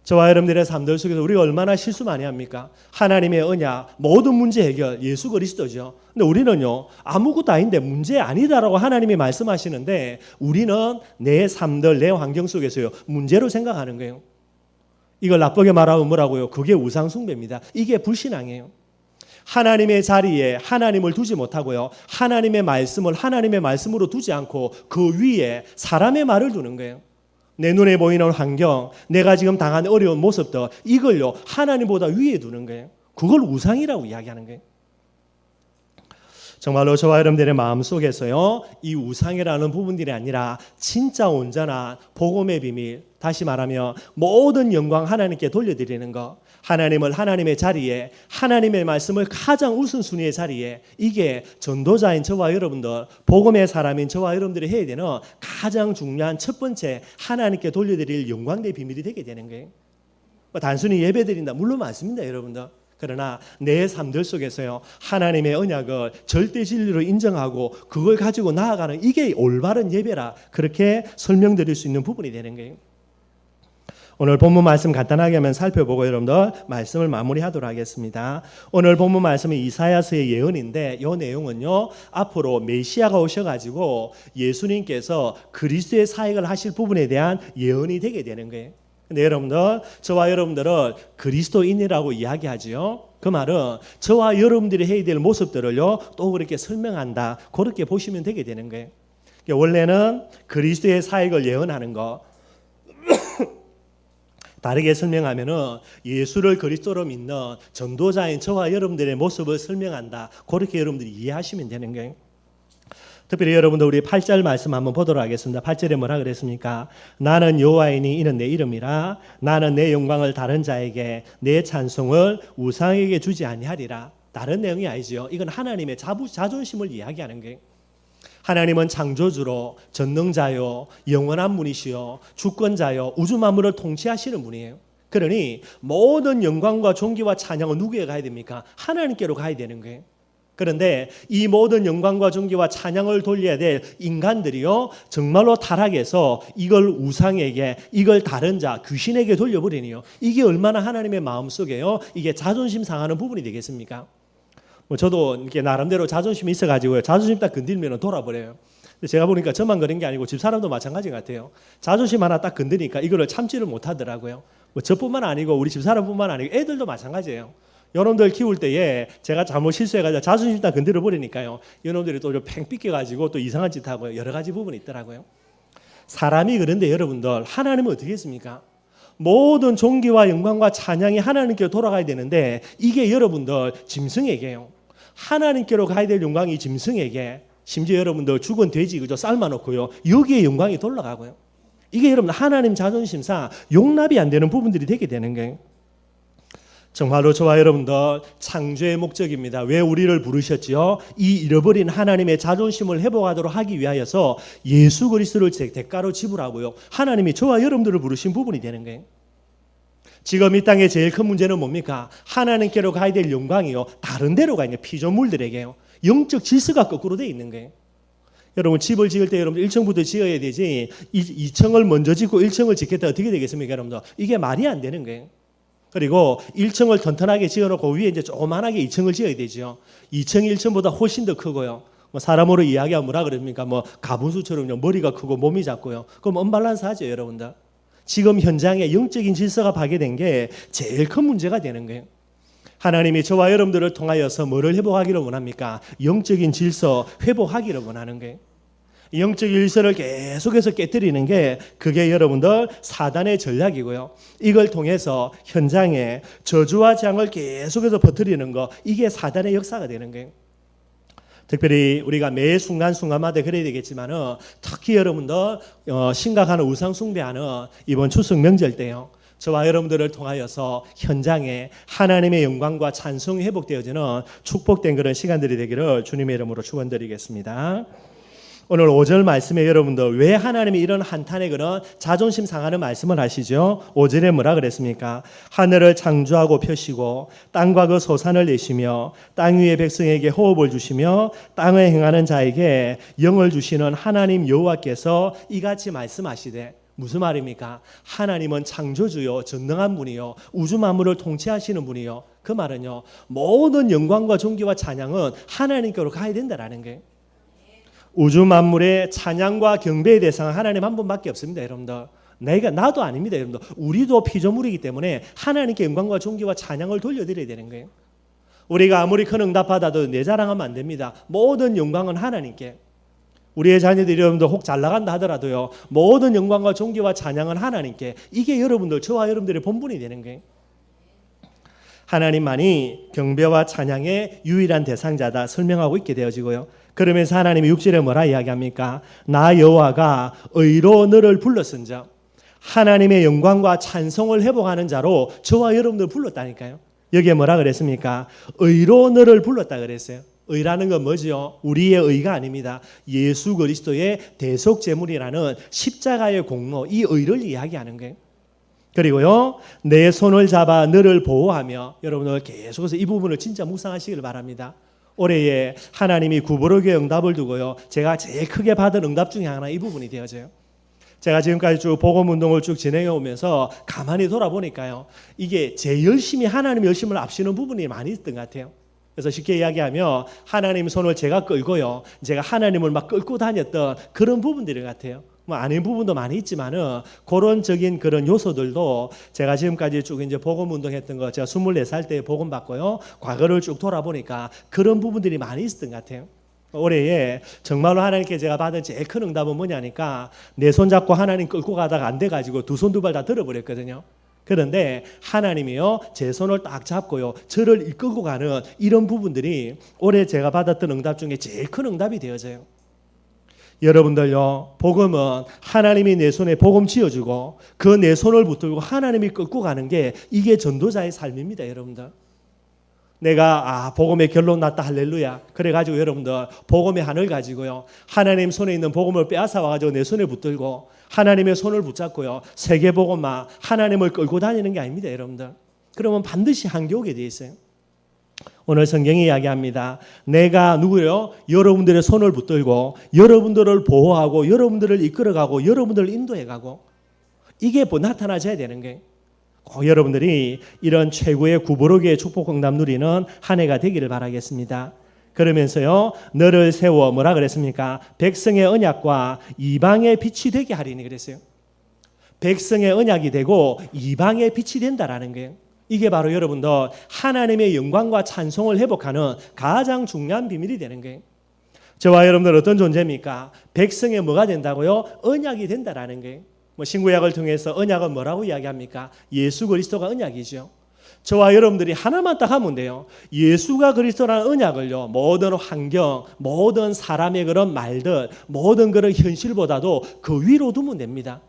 S1: 저와 여러분들의 삶들 속에서 우리가 얼마나 실수 많이 합니까? 하나님의 언약, 모든 문제 해결, 예수 그리스도죠. 근데 우리는요, 아무것도 아닌데 문제 아니다라고 하나님이 말씀하시는데 우리는 내 삶들, 내 환경 속에서요, 문제로 생각하는 거예요. 이걸 나쁘게 말하면 뭐라고요? 그게 우상숭배입니다. 이게 불신앙이에요. 하나님의 자리에 하나님을 두지 못하고요, 하나님의 말씀을 하나님의 말씀으로 두지 않고 그 위에 사람의 말을 두는 거예요. 내 눈에 보이는 환경, 내가 지금 당한 어려운 모습들, 이걸요 하나님보다 위에 두는 거예요. 그걸 우상이라고 이야기하는 거예요. 정말로 저와 여러분들의 마음속에서요, 이 우상이라는 부분들이 아니라 진짜 온전한 복음의 비밀, 다시 말하면 모든 영광 하나님께 돌려드리는 것, 하나님을 하나님의 자리에, 하나님의 말씀을 가장 우선순위의 자리에, 이게 전도자인 저와 여러분들, 복음의 사람인 저와 여러분들이 해야 되는 가장 중요한 첫 번째 하나님께 돌려드릴 영광의 비밀이 되게 되는 거예요. 단순히 예배드린다, 물론 맞습니다, 여러분들. 그러나 내 삶들 속에서요, 하나님의 언약을 절대 진리로 인정하고 그걸 가지고 나아가는, 이게 올바른 예배라, 그렇게 설명드릴 수 있는 부분이 되는 거예요. 오늘 본문 말씀 간단하게 한번 살펴보고 여러분들 말씀을 마무리하도록 하겠습니다. 오늘 본문 말씀은 이사야서의 예언인데, 이 내용은요, 앞으로 메시아가 오셔가지고 예수님께서 그리스도의 사역을 하실 부분에 대한 예언이 되게 되는 거예요. 근데 여러분들, 저와 여러분들을 그리스도인이라고 이야기하지요. 그 말은 저와 여러분들이 해야 될 모습들을요, 또 그렇게 설명한다, 그렇게 보시면 되게 되는 거예요. 원래는 그리스도의 사역을 예언하는 거, 다르게 설명하면은 예수를 그리스도로 믿는 전도자인 저와 여러분들의 모습을 설명한다, 그렇게 여러분들이 이해하시면 되는 거예요. 특별히 여러분들 우리 8절 말씀 한번 보도록 하겠습니다. 8절에 뭐라 그랬습니까? 나는 여호와이니 이는 내 이름이라. 나는 내 영광을 다른 자에게, 내 찬송을 우상에게 주지 아니하리라. 다른 내용이 아니죠. 이건 하나님의 자존심을 이야기하는 거예요. 하나님은 창조주로 전능자요, 영원한 분이시요, 주권자요, 우주 만물을 통치하시는 분이에요. 그러니 모든 영광과 존귀와 찬양은 누구에게 가야 됩니까? 하나님께로 가야 되는 거예요. 그런데 이 모든 영광과 존귀와 찬양을 돌려야 될 인간들이요, 정말로 타락해서 이걸 우상에게, 이걸 다른 자, 귀신에게 돌려버리니요. 이게 얼마나 하나님의 마음속에요, 이게 자존심 상하는 부분이 되겠습니까? 저도 이렇게 나름대로 자존심이 있어가지고요, 자존심 딱 건들면 돌아버려요. 제가 보니까 저만 그런 게 아니고 집사람도 마찬가지 같아요. 자존심 하나 딱 건드니까 이거를 참지를 못하더라고요. 저뿐만 아니고 우리 집사람뿐만 아니고 애들도 마찬가지예요. 여러분들 키울 때에 제가 잘못 실수해가지고 자존심 딱 건드려 버리니까요, 여러분들이 또 팽 삐껴가지고 또 이상한 짓 하고 여러 가지 부분이 있더라고요. 사람이 그런데 여러분들, 하나님은 어떻게 했습니까? 모든 존귀와 영광과 찬양이 하나님께로 돌아가야 되는데, 이게 여러분들 짐승에게요, 하나님께로 가야 될 영광이 짐승에게, 심지어 여러분들 죽은 돼지 그저 삶아놓고요, 여기에 영광이 돌아가고요. 이게 여러분 하나님 자존심상 용납이 안 되는 부분들이 되게 되는 거예요. 정말로 저와 여러분들 창조의 목적입니다. 왜 우리를 부르셨지요? 이 잃어버린 하나님의 자존심을 회복하도록 하기 위하여서 예수 그리스도를 대가로 지불하고요, 하나님이 저와 여러분들을 부르신 부분이 되는 거예요. 지금 이 땅의 제일 큰 문제는 뭡니까? 하나님께로 가야 될 영광이요, 다른 데로 가 있는 피조물들에게요. 영적 질서가 거꾸로 되어 있는 거예요. 여러분 집을 지을 때 여러분 1층부터 지어야 되지 2층을 먼저 짓고 1층을 짓겠다, 어떻게 되겠습니까? 여러분들 이게 말이 안 되는 거예요. 그리고 1층을 튼튼하게 지어놓고 위에 이제 조그만하게 2층을 지어야 되죠. 2층이 1층보다 훨씬 더 크고요. 사람으로 이야기하면 뭐라 그럽니까? 가분수처럼 머리가 크고 몸이 작고요. 그럼 언밸런스 하죠, 여러분들. 지금 현장에 영적인 질서가 파괴된 게 제일 큰 문제가 되는 거예요. 하나님이 저와 여러분들을 통하여서 뭐를 회복하기를 원합니까? 영적인 질서 회복하기를 원하는 거예요. 영적 질서를 계속해서 깨뜨리는 게 그게 여러분들 사단의 전략이고요. 이걸 통해서 현장에 저주와 재앙을 계속해서 퍼뜨리는 거, 이게 사단의 역사가 되는 거예요. 특별히 우리가 매 순간순간마다 그래야 되겠지만은, 특히 여러분들 심각한 우상 숭배하는 이번 추석 명절 때요, 저와 여러분들을 통하여서 현장에 하나님의 영광과 찬송이 회복되어지는 축복된 그런 시간들이 되기를 주님의 이름으로 축원드리겠습니다. 오늘 5절 말씀에 여러분들 왜 하나님이 이런 한탄의 그런 자존심 상하는 말씀을 하시죠? 5절에 뭐라 그랬습니까? 하늘을 창조하고 펴시고 땅과 그 소산을 내시며 땅 위의 백성에게 호흡을 주시며 땅에 행하는 자에게 영을 주시는 하나님 여호와께서 이같이 말씀하시되, 무슨 말입니까? 하나님은 창조주요 전능한 분이요 우주 만물을 통치하시는 분이요. 그 말은요, 모든 영광과 존귀와 찬양은 하나님께로 가야 된다라는 거예요. 우주 만물의 찬양과 경배의 대상은 하나님 한 분밖에 없습니다, 여러분들. 나도 아닙니다, 여러분들. 우리도 피조물이기 때문에 하나님께 영광과 존귀와 찬양을 돌려드려야 되는 거예요. 우리가 아무리 큰 응답 받아도 내 자랑하면 안 됩니다. 모든 영광은 하나님께. 우리의 자녀들이 여러분들 혹 잘 나간다 하더라도요, 모든 영광과 존귀와 찬양은 하나님께. 이게 여러분들, 저와 여러분들의 본분이 되는 거예요. 하나님만이 경배와 찬양의 유일한 대상자다 설명하고 있게 되어지고요. 그러면서 하나님이 6절에 뭐라 이야기합니까? 나 여호와가 의로 너를 불렀은즉, 하나님의 영광과 찬송을 회복하는 자로 저와 여러분들 불렀다니까요. 여기에 뭐라 그랬습니까? 의로 너를 불렀다 그랬어요. 의라는 건 뭐지요? 우리의 의가 아닙니다. 예수 그리스도의 대속제물이라는 십자가의 공로, 이 의를 이야기하는 거예요. 그리고요, 내 손을 잡아 너를 보호하며, 여러분들 계속해서 이 부분을 진짜 묵상하시길 바랍니다. 올해에 하나님이 구부러기의 응답을 두고요, 제가 제일 크게 받은 응답 중에 하나 이 부분이 되어져요. 제가 지금까지 쭉 복음 운동을 쭉 진행해 오면서 가만히 돌아보니까요, 이게 제 열심히 하나님 열심을 앞서는 부분이 많이 있던 것 같아요. 그래서 쉽게 이야기하면 하나님 손을 제가 끌고요, 제가 하나님을 막 끌고 다녔던 그런 부분들 같아요. 뭐 아닌 부분도 많이 있지만은 그런적인 그런 요소들도 제가 지금까지 쭉 이제 복음 운동했던 거, 제가 24살 때 복음 받고요, 과거를 쭉 돌아보니까 그런 부분들이 많이 있었던 것 같아요. 올해에 정말로 하나님께 제가 받은 제일 큰 응답은 뭐냐니까, 내 손 잡고 하나님 끌고 가다가 안 돼가지고 두 손 두 발 다 들어버렸거든요. 그런데 하나님이요, 제 손을 딱 잡고요, 저를 이끌고 가는 이런 부분들이 올해 제가 받았던 응답 중에 제일 큰 응답이 되어져요. 여러분들요, 복음은 하나님이 내 손에 복음 쥐어주고 그 내 손을 붙들고 하나님이 끌고 가는 게, 이게 전도자의 삶입니다, 여러분들. 내가 복음의 결론 났다 할렐루야 그래가지고 여러분들 복음의 한을 가지고요, 하나님 손에 있는 복음을 빼앗아 와가지고 내 손에 붙들고 하나님의 손을 붙잡고요, 세계복음만 하나님을 끌고 다니는 게 아닙니다, 여러분들. 그러면 반드시 한계 오게 돼 있어요. 오늘 성경이 이야기합니다. 내가 누구요? 여러분들의 손을 붙들고 여러분들을 보호하고 여러분들을 이끌어가고 여러분들을 인도해가고, 이게 나타나져야 되는 거예요. 꼭 여러분들이 이런 최고의 구부러기의 축복 응답 누리는 한 해가 되기를 바라겠습니다. 그러면서요, 너를 세워 뭐라 그랬습니까? 백성의 언약과 이방의 빛이 되게 하리니 그랬어요. 백성의 언약이 되고 이방의 빛이 된다라는 거예요. 이게 바로 여러분들 하나님의 영광과 찬송을 회복하는 가장 중요한 비밀이 되는 거예요. 저와 여러분들 어떤 존재입니까? 백성의 뭐가 된다고요? 언약이 된다라는 거예요. 신구약을 통해서 언약은 뭐라고 이야기합니까? 예수 그리스도가 언약이죠. 저와 여러분들이 하나만 딱 하면 돼요. 예수가 그리스도라는 언약을요, 모든 환경, 모든 사람의 그런 말들, 모든 그런 현실보다도 그 위로 두면 됩니다.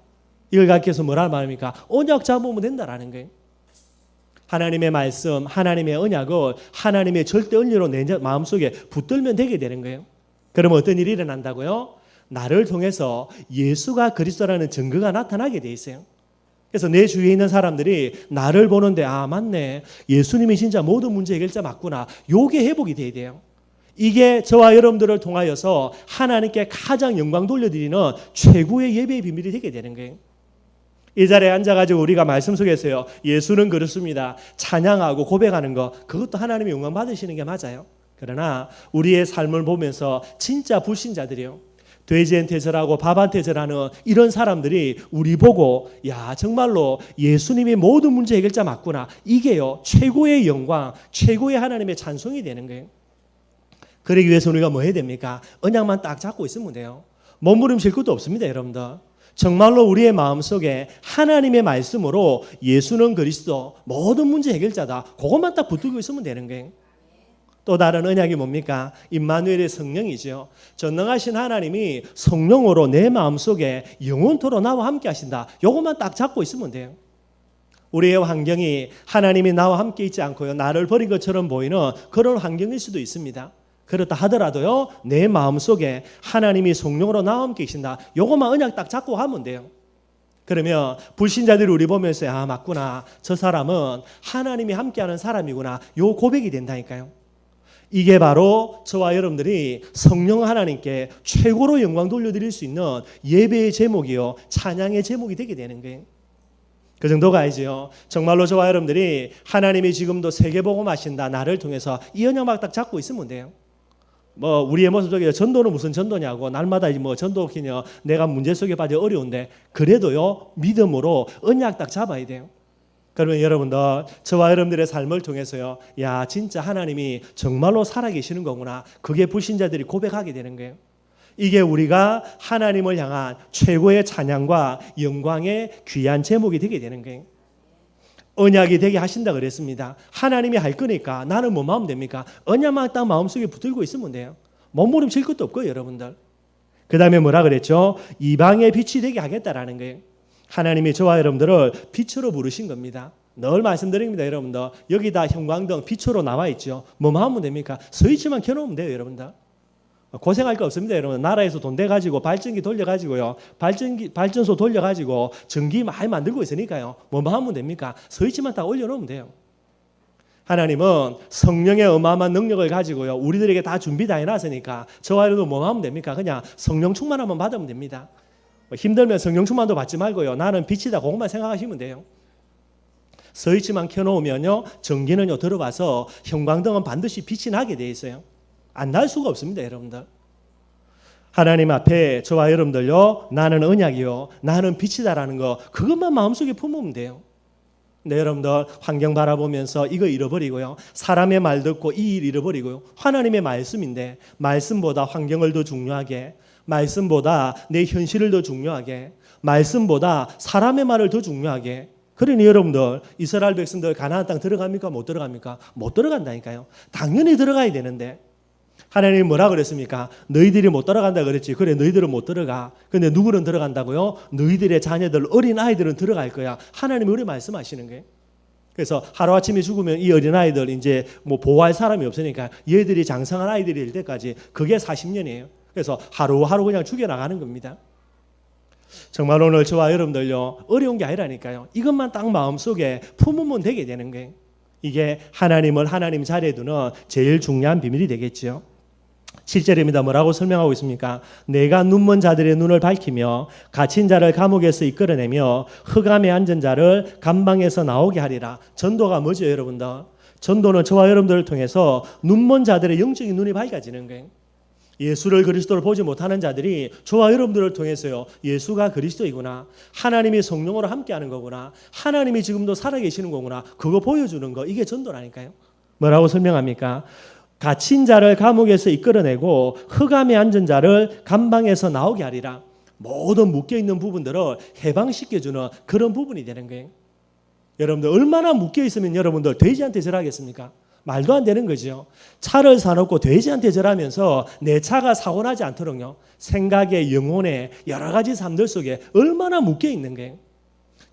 S1: 이걸 가르쳐서 뭐라 말합니까? 언약 잡으면 된다라는 거예요. 하나님의 말씀, 하나님의 언약을 하나님의 절대 은혜로 내 마음속에 붙들면 되게 되는 거예요. 그러면 어떤 일이 일어난다고요? 나를 통해서 예수가 그리스도라는 증거가 나타나게 돼 있어요. 그래서 내 주위에 있는 사람들이 나를 보는데, 맞네, 예수님이 진짜 모든 문제 해결자 맞구나, 요게 회복이 돼야 돼요. 이게 저와 여러분들을 통하여서 하나님께 가장 영광 돌려드리는 최고의 예배의 비밀이 되게 되는 거예요. 이 자리에 앉아가지고 우리가 말씀 속에서요, 예수는 그렇습니다, 찬양하고 고백하는 거, 그것도 하나님이 영광 받으시는 게 맞아요. 그러나 우리의 삶을 보면서 진짜 불신자들이요, 돼지한테 절하고 밥한테 절하는 이런 사람들이 우리 보고, 야, 정말로 예수님이 모든 문제 해결자 맞구나, 이게요 최고의 영광, 최고의 하나님의 찬송이 되는 거예요. 그러기 위해서 우리가 뭐 해야 됩니까? 언약만 딱 잡고 있으면 돼요. 몸부림칠 것도 없습니다, 여러분들. 정말로 우리의 마음속에 하나님의 말씀으로 예수는 그리스도, 모든 문제 해결자다, 그것만 딱 붙들고 있으면 되는 거예요. 또 다른 언약이 뭡니까? 임마누엘의 성령이죠. 전능하신 하나님이 성령으로 내 마음속에 영원토록 나와 함께 하신다, 이것만 딱 잡고 있으면 돼요. 우리의 환경이 하나님이 나와 함께 있지 않고요, 나를 버린 것처럼 보이는 그런 환경일 수도 있습니다. 그렇다 하더라도요, 내 마음속에 하나님이 성령으로 나와 함께 계신다. 요것만 언약 딱 잡고 하면 돼요. 그러면 불신자들이 우리 보면서 아, 맞구나. 저 사람은 하나님이 함께하는 사람이구나. 요 고백이 된다니까요. 이게 바로 저와 여러분들이 성령 하나님께 최고로 영광 돌려드릴 수 있는 예배의 제목이요, 찬양의 제목이 되게 되는 거예요. 그 정도가 아니죠. 정말로 저와 여러분들이 하나님이 지금도 세계복음 하신다, 나를 통해서 이 언약만 딱 잡고 있으면 돼요. 뭐 우리의 모습 속에 전도는 무슨 전도냐고, 날마다 뭐 전도기냐, 내가 문제 속에 빠져 어려운데, 그래도요, 믿음으로 언약 딱 잡아야 돼요. 그러면 여러분들, 저와 여러분들의 삶을 통해서요, 야, 진짜 하나님이 정말로 살아계시는 거구나, 그게 불신자들이 고백하게 되는 거예요. 이게 우리가 하나님을 향한 최고의 찬양과 영광의 귀한 제목이 되게 되는 거예요. 언약이 되게 하신다 그랬습니다. 하나님이 할 거니까 나는 뭐만 하면 됩니까? 언약만 딱 마음속에 붙들고 있으면 돼요. 몸부림칠 것도 없고요, 여러분들. 그 다음에 뭐라 그랬죠? 이방의 빛이 되게 하겠다라는 거예요. 하나님이 저와 여러분들을 빛으로 부르신 겁니다. 늘 말씀드립니다, 여러분들. 여기다 형광등 빛으로 나와 있죠. 뭐만 하면 됩니까? 스위치만 켜놓으면 돼요, 여러분들. 고생할 거 없습니다, 여러분. 나라에서 돈 대가지고 발전기 돌려가지고요, 발전소 돌려가지고 전기 많이 만들고 있으니까요. 뭐만 하면 됩니까? 스위치만 딱 올려놓으면 돼요. 하나님은 성령의 어마어마한 능력을 가지고요, 우리들에게 다 준비 다 해놨으니까 저와 여러분 뭐만 하면 됩니까? 그냥 성령 충만하면 받으면 됩니다. 힘들면 성령 충만도 받지 말고요, 나는 빛이다, 그것만 생각하시면 돼요. 스위치만 켜놓으면요, 전기는요 들어가서 형광등은 반드시 빛이 나게 돼 있어요. 안 날 수가 없습니다, 여러분들. 하나님 앞에 저와 여러분들요, 나는 언약이요, 나는 빛이다라는 거, 그것만 마음속에 품으면 돼요. 근데 여러분들 환경 바라보면서 이거 잃어버리고요, 사람의 말 듣고 이 일 잃어버리고요, 하나님의 말씀인데 말씀보다 환경을 더 중요하게, 말씀보다 내 현실을 더 중요하게, 말씀보다 사람의 말을 더 중요하게. 그러니 여러분들, 이스라엘 백성들 가나안 땅 들어갑니까? 못 들어갑니까? 못 들어간다니까요. 당연히 들어가야 되는데 하나님이 뭐라 그랬습니까? 너희들이 못 들어간다 그랬지. 그래, 너희들은 못 들어가. 근데 누구는 들어간다고요? 너희들의 자녀들, 어린 아이들은 들어갈 거야. 하나님이 우리 말씀하시는 거예요. 그래서 하루아침에 죽으면 이 어린 아이들 이제 뭐 보호할 사람이 없으니까 얘들이 장성한 아이들이 될 때까지 그게 40년이에요. 그래서 하루하루 그냥 죽여나가는 겁니다. 정말 오늘 저와 여러분들요, 어려운 게 아니라니까요. 이것만 딱 마음속에 품으면 되게 되는 거예요. 이게 하나님을 하나님 자리에 두는 제일 중요한 비밀이 되겠죠. 7절입니다. 뭐라고 설명하고 있습니까? 내가 눈먼 자들의 눈을 밝히며 갇힌 자를 감옥에서 이끌어내며 흑암에 앉은 자를 감방에서 나오게 하리라. 전도가 뭐죠, 여러분들? 전도는 저와 여러분들을 통해서 눈먼 자들의 영적인 눈이 밝아지는 거예요. 예수를 그리스도를 보지 못하는 자들이 저와 여러분들을 통해서요, 예수가 그리스도이구나, 하나님이 성령으로 함께하는 거구나, 하나님이 지금도 살아계시는 거구나, 그거 보여주는 거, 이게 전도라니까요. 뭐라고 설명합니까? 갇힌 자를 감옥에서 이끌어내고 흑암에 앉은 자를 감방에서 나오게 하리라. 모든 묶여있는 부분들을 해방시켜주는 그런 부분이 되는 거예요. 여러분들 얼마나 묶여있으면 여러분들 돼지한테 절하겠습니까? 말도 안 되는 거죠. 차를 사놓고 돼지한테 절하면서 내 차가 사고나지 않도록요, 생각에, 영혼에, 여러 가지 삶들 속에 얼마나 묶여있는 거예요.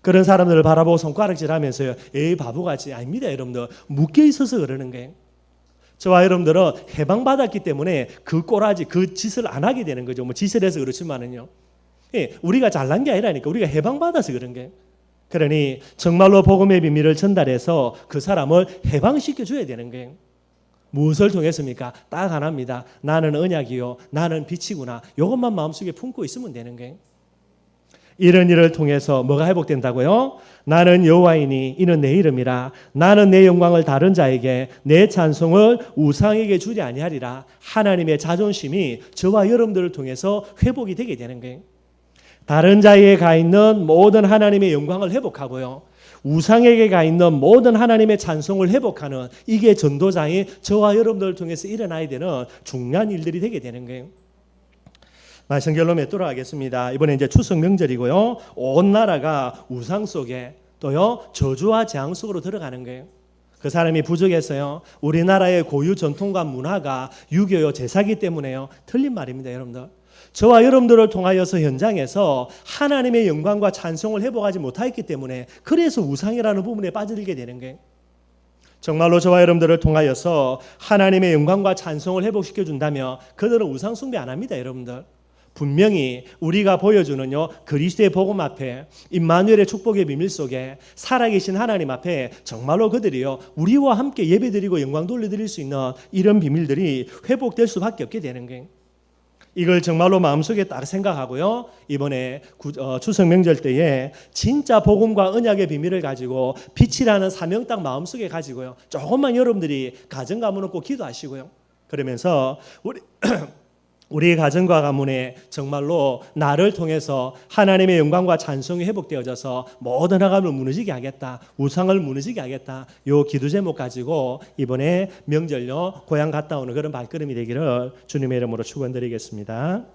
S1: 그런 사람들을 바라보고 손가락질하면서요, 에이 바보같이. 아닙니다, 여러분들. 묶여있어서 그러는 거예요. 저와 여러분들은 해방받았기 때문에 그 꼬라지, 그 짓을 안 하게 되는 거죠. 뭐 짓을 해서 그렇지만은요, 우리가 잘난 게 아니라니까. 우리가 해방받아서 그런 거예요. 그러니 정말로 복음의 비밀을 전달해서 그 사람을 해방시켜 줘야 되는 거예요. 무엇을 통해서입니까? 딱 하나입니다. 나는 언약이요, 나는 빛이구나. 이것만 마음속에 품고 있으면 되는 거예요. 이런 일을 통해서 뭐가 회복된다고요? 나는 여호와이니 이는 내 이름이라. 나는 내 영광을 다른 자에게, 내 찬송을 우상에게 주지 아니하리라. 하나님의 자존심이 저와 여러분들을 통해서 회복이 되게 되는 거예요. 다른 자에게 가 있는 모든 하나님의 영광을 회복하고요, 우상에게 가 있는 모든 하나님의 찬송을 회복하는, 이게 전도자인 저와 여러분들을 통해서 일어나야 되는 중요한 일들이 되게 되는 거예요. 말씀 결론 맺도록 하겠습니다. 이번에 이제 추석 명절이고요, 온 나라가 우상 속에 또요 저주와 재앙 속으로 들어가는 거예요. 그 사람이 부족해서요, 우리나라의 고유 전통과 문화가 유교요, 제사기 때문에요. 틀린 말입니다, 여러분들. 저와 여러분들을 통하여서 현장에서 하나님의 영광과 찬송을 회복하지 못했기 때문에, 그래서 우상이라는 부분에 빠져들게 되는 거예요. 정말로 저와 여러분들을 통하여서 하나님의 영광과 찬송을 회복시켜 준다면 그들은 우상 숭배 안 합니다, 여러분들. 분명히 우리가 보여주는요 그리스도의 복음 앞에 임마누엘의 축복의 비밀 속에 살아계신 하나님 앞에 정말로 그들이요 우리와 함께 예배드리고 영광 돌려드릴 수 있는 이런 비밀들이 회복될 수밖에 없게 되는 거예요. 이걸 정말로 마음속에 딱 생각하고요 이번에 추석 명절 때에 진짜 복음과 언약의 비밀을 가지고 빛이라는 사명 딱 마음속에 가지고요 조금만 여러분들이 가정 가문을 꼭 기도하시고요 그러면서 우리 가정과 가문에 정말로 나를 통해서 하나님의 영광과 찬송이 회복되어져서 모든 하감을 무너지게 하겠다. 우상을 무너지게 하겠다. 요 기도 제목 가지고 이번에 명절요 고향 갔다 오는 그런 발걸음이 되기를 주님의 이름으로 축원드리겠습니다.